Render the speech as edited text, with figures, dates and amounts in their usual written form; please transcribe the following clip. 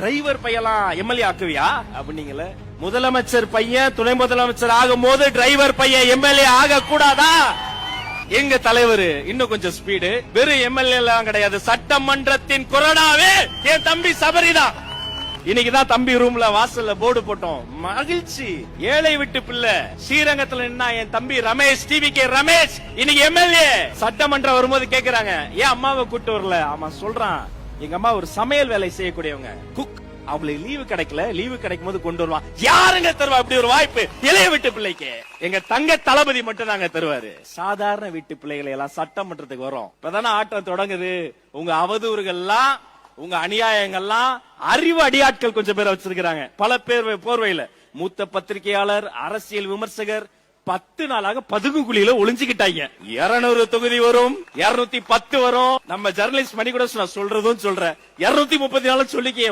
Driver பையலாம் MLA ஆக்குவியா அப்படிங்கல. முதலமைச்சர் பையன் துணை முதலமைச்சர் ஆகும் போது டிரைவர் பையன் எம்எல்ஏ ஆக கூடாதா? எங்க தலைவர் இன்னும் கொஞ்சம் ஸ்பீடு. வெறும் எம்எல்ஏ எல்லாம் கிடையாது, சட்டமன்றத்தின் கொறடாவே என் தம்பி சபரிதான். இன்னைக்குதான் தம்பி ரூம்ல வாசல்ல போர்டு போட்டோம். மகிழ்ச்சி. ஏழை விட்டு பிள்ளை ஸ்ரீரங்கத்துல நின்னா என் தம்பி ரமேஷ், டிவிகே ரமேஷ் இன்னைக்கு எம்எல்ஏ. சட்டமன்றம் வரும்போது கேக்குறாங்க, ஏன் அம்மாவை கூட்டு வரல? ஆமா சொல்றான், எங்க அம்மா ஒரு சமையல் வேலை செய்யக்கூடியவங்க, குக். அவங்களுக்கு லீவு கிடைக்கல, லீவு கிடைக்கும் போது கொண்டு வருவான். யாருங்க தருவா அப்படி ஒரு வாய்ப்பு இளைய வீட்டு பிள்ளைக்கு? எங்க தங்க தளபதி மட்டும் தாங்க தருவாரு. சாதாரண வீட்டு பிள்ளைகளை எல்லாம் சட்டமன்றத்துக்கு வரும். இப்பதானே ஆட்டம் தொடங்குது. உங்க அவதூறுகள்லாம், உங்க அநியாயங்கள்லாம் அறிவு அடியாட்கள் கொஞ்சம் பேரை வச்சிருக்காங்க. பல பேர் போர்வையில மூத்த பத்திரிகையாளர், அரசியல் விமர்சகர் 10 நாளாக பதுங்கு குழியில ஒளிஞ்சுக்கிட்டாங்க. 200 தொகுதி வரும், 210 வரும். நம்ம ஜர்னலிஸ்ட் மணி கூட சொல்றதும் சொல்ற 234 சொல்லிக்க